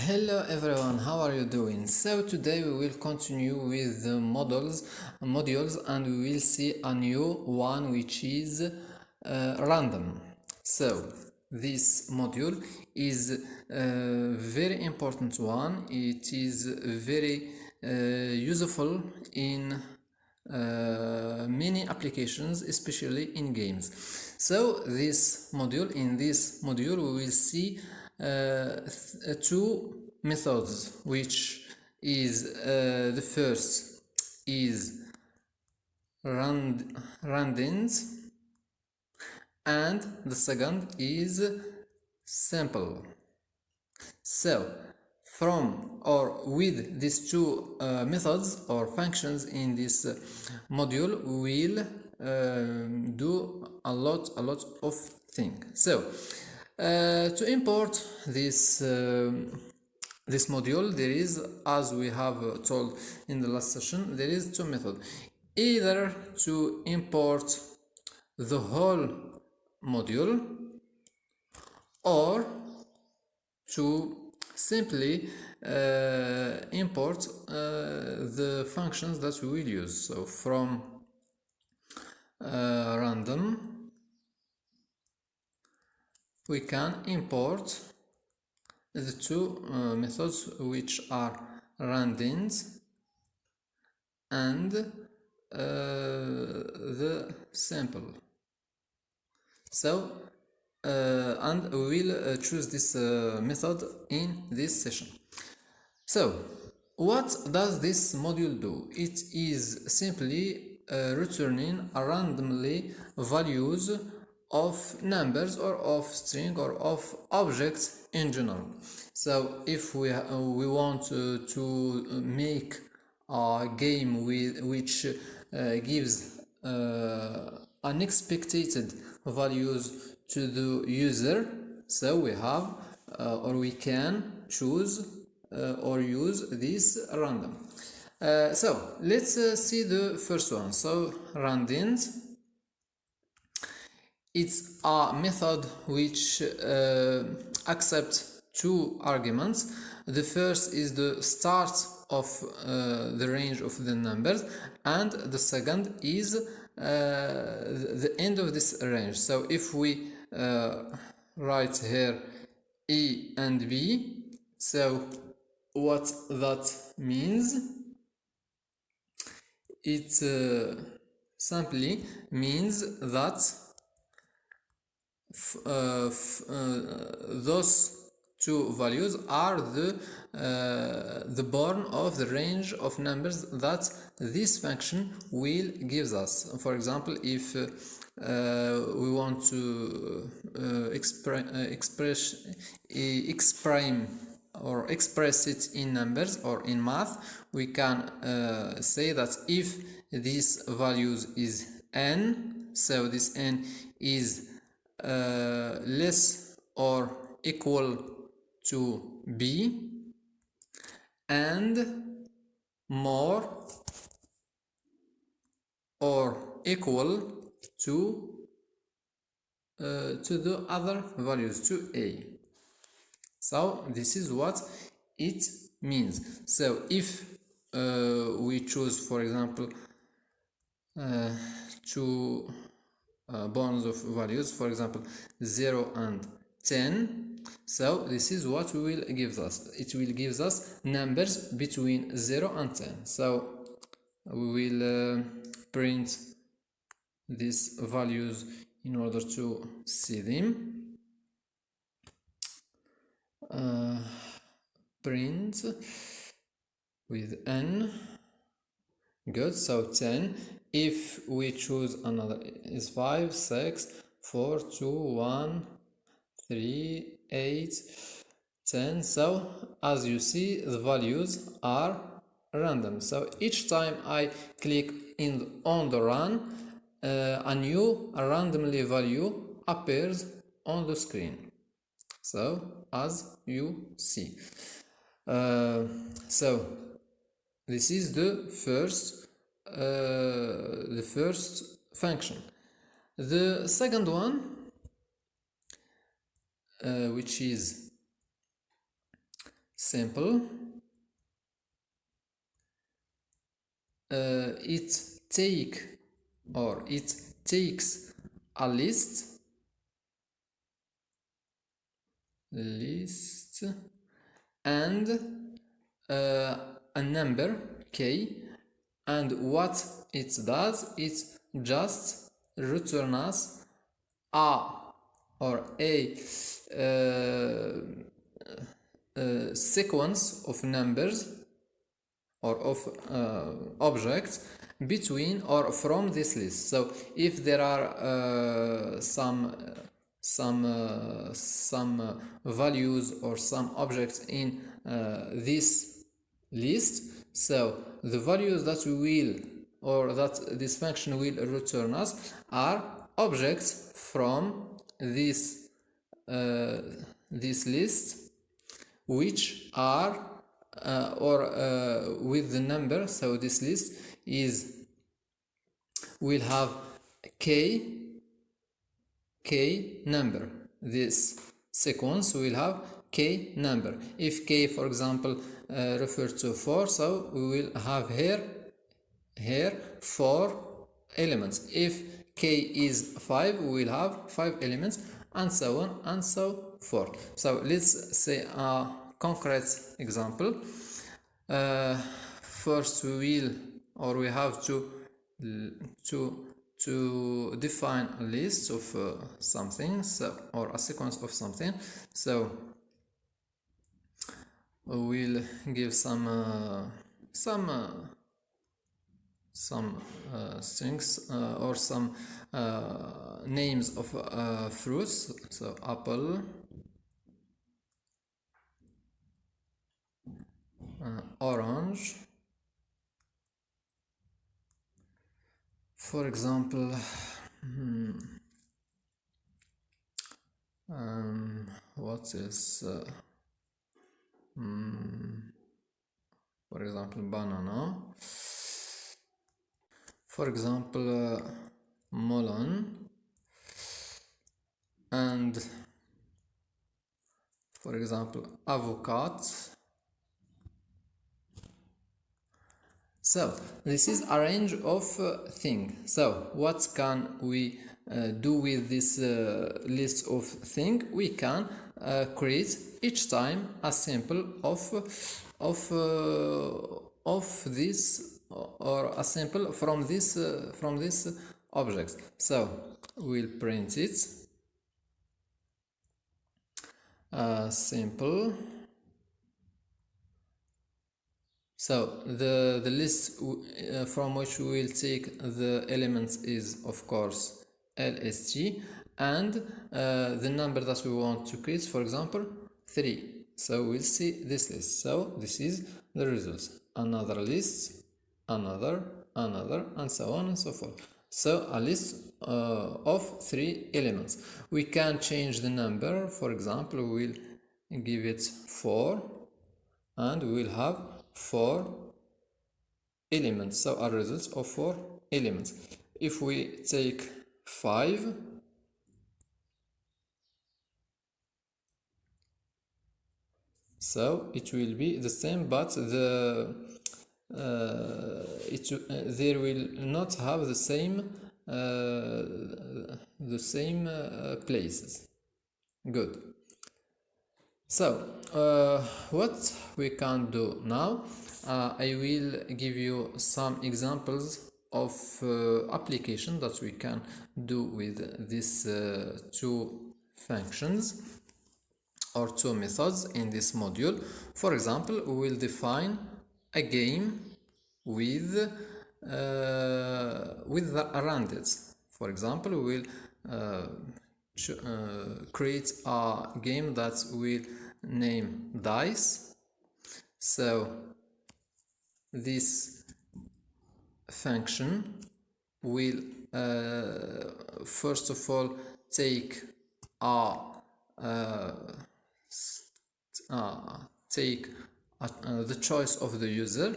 Hello everyone, how are you doing? So today we will continue with the modules and we will see a new one which is random. So this module is a very important one. It is very useful in many applications, especially in games. So in this module we will see two methods, which is the first is randoms and the second is sample. So from or with these two methods or functions in this module, we will do a lot of things. So to import this module, there is, as we have told in the last session, there is two methods: either to import the whole module or to simply import the functions that we will use. So from random we can import the two methods, which are randoms and the sample. So and we will choose this method in this session. So what does this module do? It is simply returning randomly values of numbers or of string or of objects in general. So if we want to make a game which gives unexpected values to the user, so we have or we can choose or use this random. So let's see the first one. So randoms, it's a method which accepts two arguments. The first is the start of the range of the numbers, and the second is the end of this range. So if we write here A and B, so what that means, it simply means that those two values are the born of the range of numbers that this function will gives us. For example, if we want to express it in numbers or in math, we can say that if this values is n, so this n is less or equal to b and more or equal to the other values, to a. So this is what it means. So if we choose, for example, two bonds of values, for example 0 and 10, so this is what we will give us. It will give us numbers between 0 and 10. So we will print these values in order to see them. Print with n. Good. So 10. If we choose another, is 5, 6, 4, 2, 1, 3, 8, 10. So as you see, the values are random. So each time I click on the run, a new randomly value appears on the screen. So as you see, so this is the first function. The second one, which is simple. It takes a list and a number k, and what it does, it just return us a or a sequence of numbers or of objects between or from this list. So if there are some values or some objects in this list, so the values that we will, or that this function will return us, are objects from this list, which are with the number. So this list will have k number. This sequence will have k number. If k, for example, refers to 4, so we will have here 4 elements. If k is 5, we will have 5 elements, and so on and so forth. So let's say a concrete example. First we have to define a list of something, or a sequence of something. So we'll give some strings or some names of fruits. So apple, orange, for example. What is for example, banana, for example, melon, and for example, avocado. So this is a range of things. So what can we do with this list of things? We can create each time a sample of this, or a sample from this object. So we'll print it. Simple. So the list from which we will take the elements is, of course, LST, and the number that we want to create, for example, 3. So we'll see this list. So this is the results. Another list, another, and so on and so forth. So a list of 3 elements. We can change the number. For example, we'll give it 4, and we will have 4 elements. So a result of 4 elements. If we take 5, so it will be the same, but there will not have the same places. Good. So what we can do now, I will give you some examples of application that we can do with these 2 functions or 2 methods in this module. For example, we will define a game with the randoms. For example, we will create a game that will name dice. So this function will first of all take the choice of the user.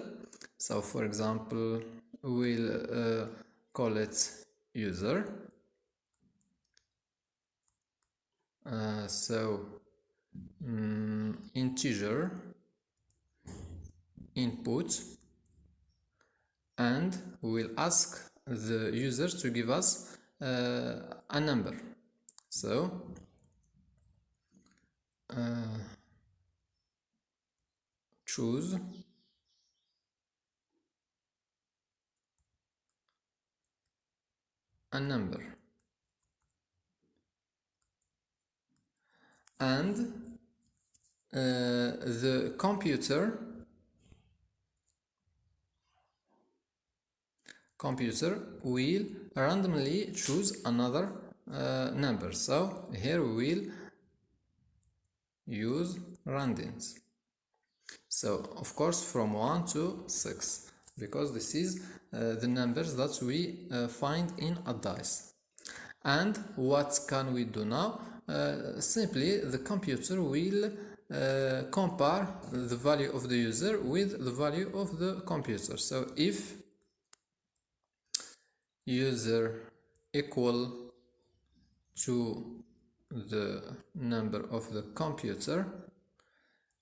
So for example, we'll call it user. So integer input, and we will ask the user to give us a number. So choose a number, and the computer will randomly choose another number. So here we will use randoms. So of course from 1 to 6, because this is the numbers that we find in a dice. And what can we do now? Simply the computer will compare the value of the user with the value of the computer. So if user equal to the number of the computer,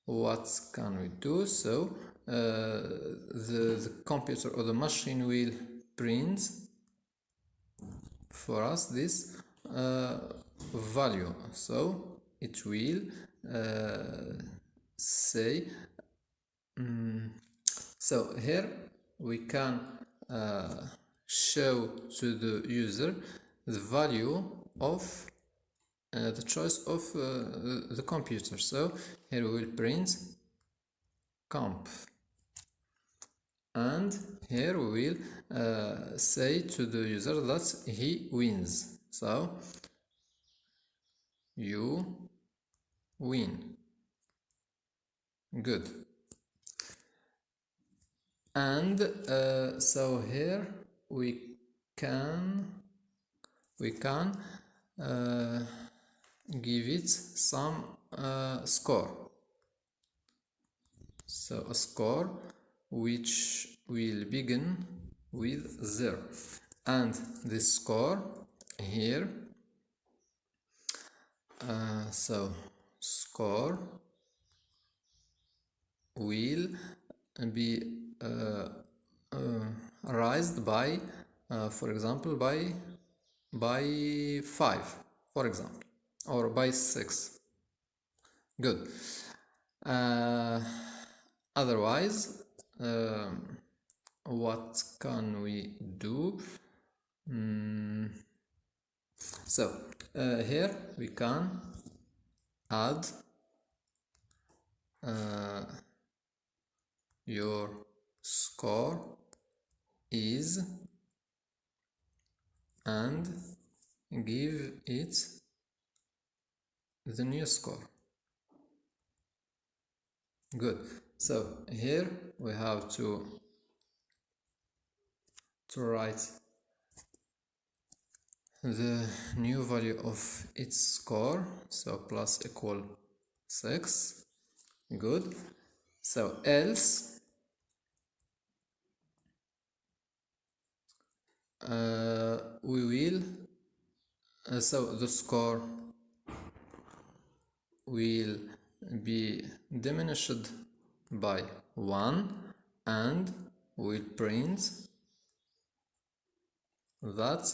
what can we do? So the computer or the machine will print for us this value. So it will say so here we can show to the user the value of the choice of the computer. So here we will print comp, and here we will say to the user that he wins. So you win. Good. And so here we can give it some score. So a score which will begin with 0, and this score here, so score will be raised by for example by 5, for example, or by 6. Good. Otherwise, what can we do? So here we can add your score is, and give it the new score. Good. So here we have to write the new value of its score. So plus equal 6. Good. So else we will so the score will be diminished by 1, and will print that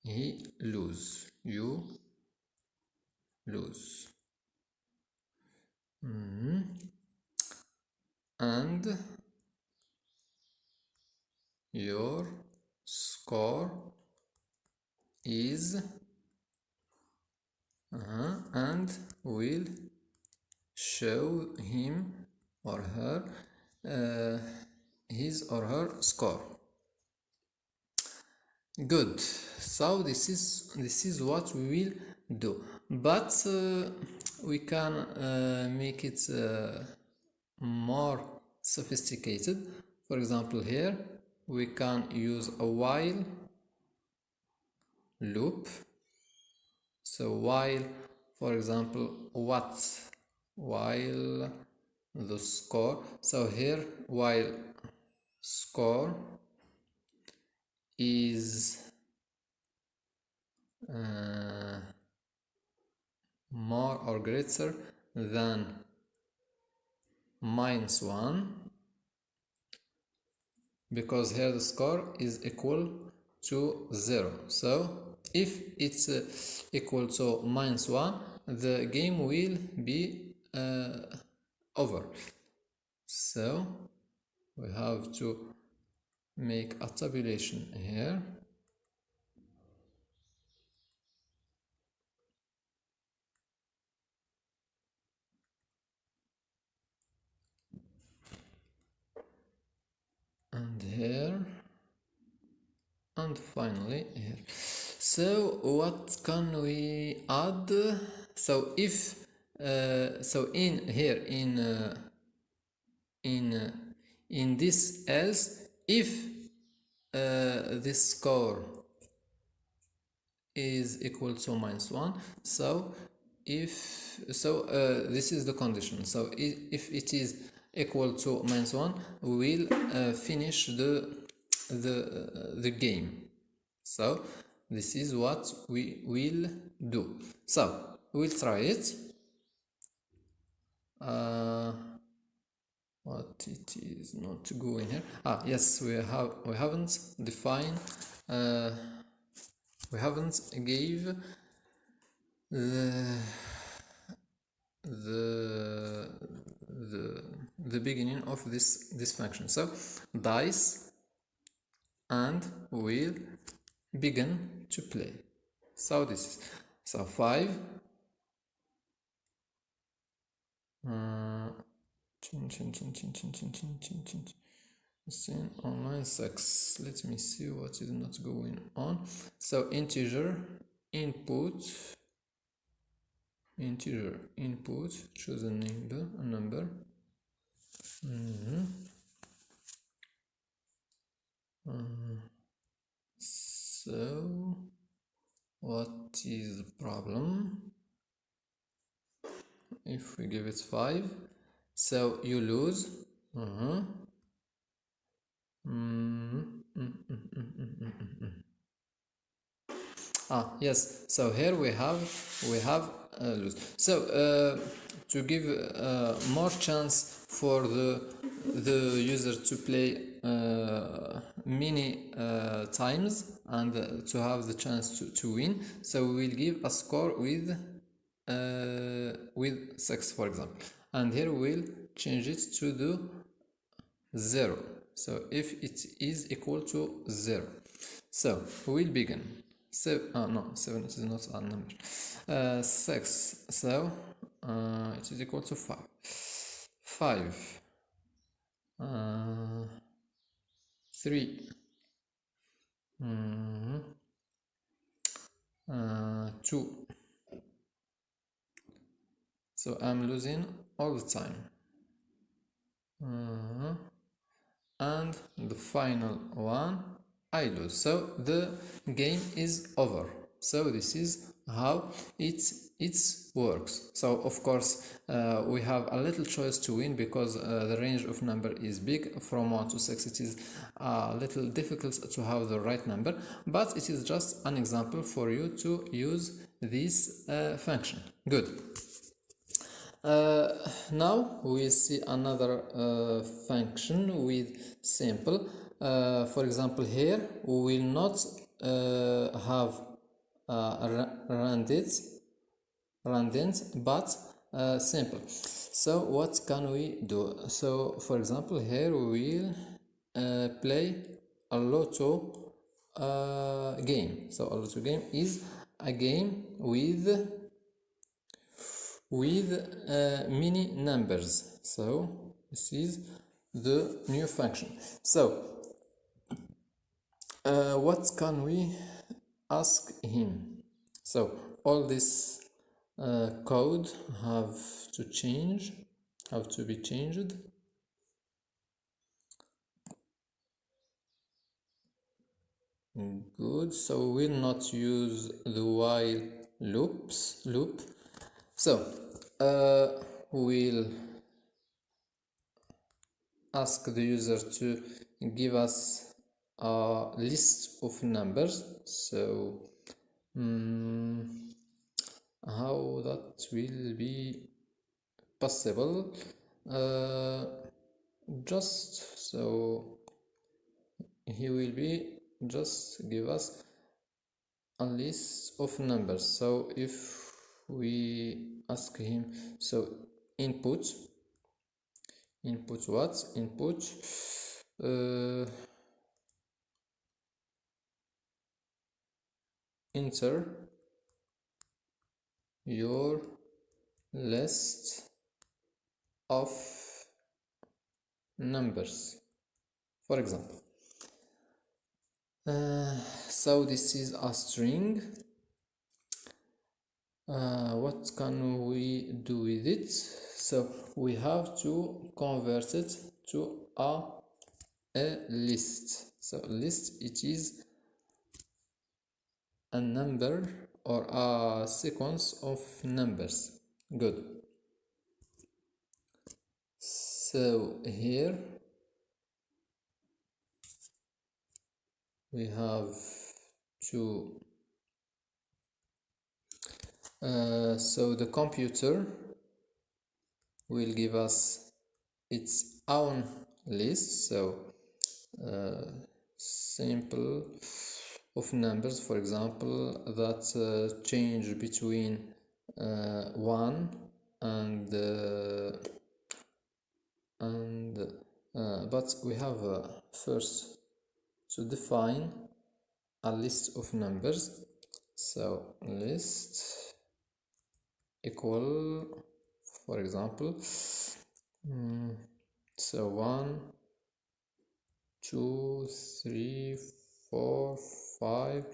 he lose, you lose. And your score is and will show him or her his or her score. Good. So this is what we will do, but we can make it more sophisticated. For example, here we can use a while loop. So while, for example, while the score, so here while score is more or greater than minus 1, because here the score is equal to 0. So if it's equal to minus 1, the game will be over. So we have to make a tabulation here. And here, and finally here. So what can we add? So if so in here in this else, if this score is equal to minus 1, so if so this is the condition. So if it is equal to minus 1, we will finish the game. So this is what we will do. So we'll try it. What it is not going here. Yes, we haven't defined we haven't gave the the beginning of this function. So dice and will begin to play. So this is so 5 online 6. Let me see what is not going on. So integer input, choose a number. So what is the problem? If we give it 5, so you lose. Yes, so here we have lose. So to give more chance for the user to play many times and to have the chance to win, so we will give a score with 6, for example, and here we'll change it to the 0. So if it is equal to 0, so we'll begin. So no, 7 is not a number. 6, so it is equal to 5. 5, 3, 2. So I'm losing all the time. And the final one, I lose. So the game is over. So this is how it works. So of course we have a little choice to win, because the range of number is big. From 1 to 6 it is a little difficult to have the right number, but it is just an example for you to use this function. Good. Now we see another function with simple. For example, here we will not have random, but simple. So what can we do? So for example, here we will play a lotto game. So a lotto game is a game with many numbers. So this is the new function. So what can we ask him? So all this code have to be changed. Good. So we'll not use the while loop. So we'll ask the user to give us a list of numbers. So how that will be possible? uh, just so he will be just give us a list of numbers. So if we ask him, so input what? Input enter your list of numbers, for example. So this is a string. What can we do with it? So we have to convert it to a list. So list, it is a number or a sequence of numbers. Good. So here we have to so the computer will give us its own list. So simple of numbers, for example, that change between 1 and but we have first to define a list of numbers. So list equal, for example, so 1 2 3 4 5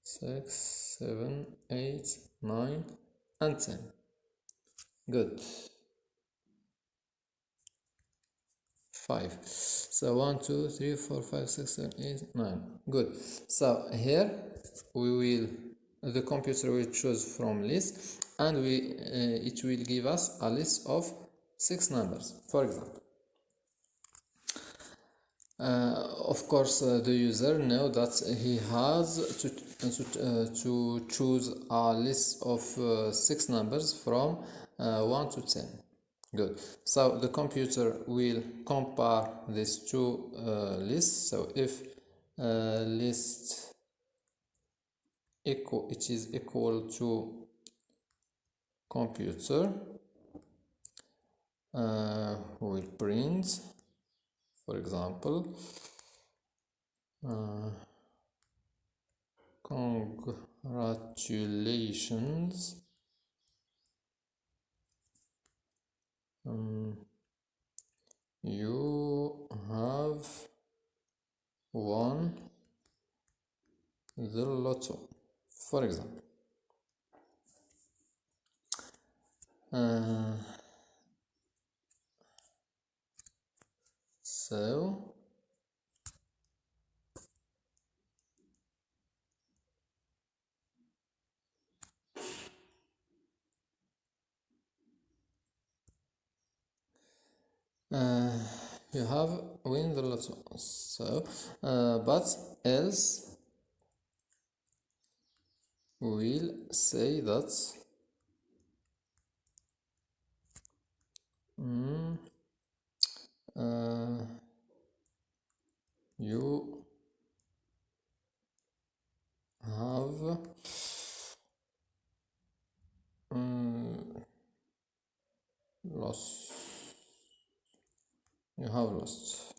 6 7 8 9 and 10. Good. 5. So 1 2 3 4 5 6 7 8 9. Good. So here we will, the computer will choose from list, and it will give us a list of 6 numbers, for example. Of course, the user know that he has to choose a list of 6 numbers from 1 to 10. Good. So the computer will compare these two lists. So if list equal, it is equal to computer, will print, for example, congratulations, you have won the lotto, for example. So you have win the lotto. So but else we'll say that you have lost. You have lost.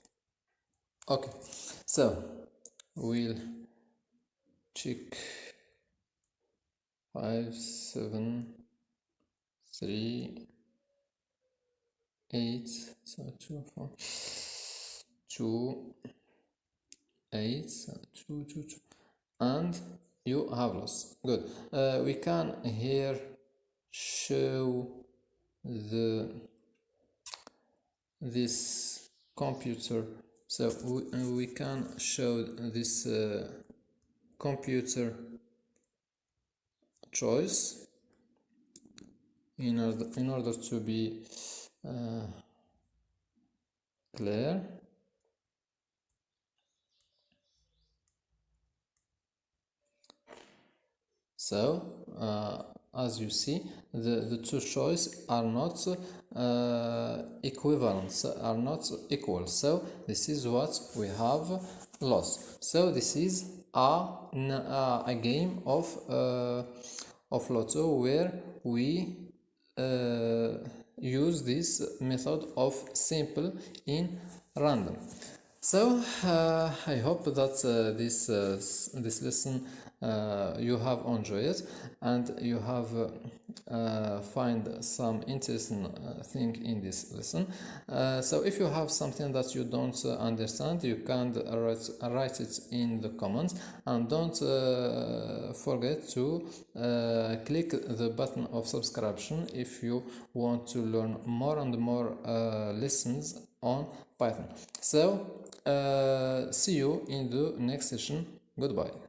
Okay, so we'll check 5 7 3 8, so 2 4 2 8, so 2 2 2, and you have lost. Good. We can here show this computer, so we can show this computer choice in order to be clear. So as you see, the two choices are not equivalent, are not equal. So this is what we have lost. So this is a game of Lotto where we use this method of simple in random. So I hope that this lesson you have enjoyed it and you have find some interesting thing in this lesson. So if you have something that you don't understand, you can write it in the comments, and don't forget to click the button of subscription if you want to learn more and more lessons on Python. So see you in the next session. Goodbye.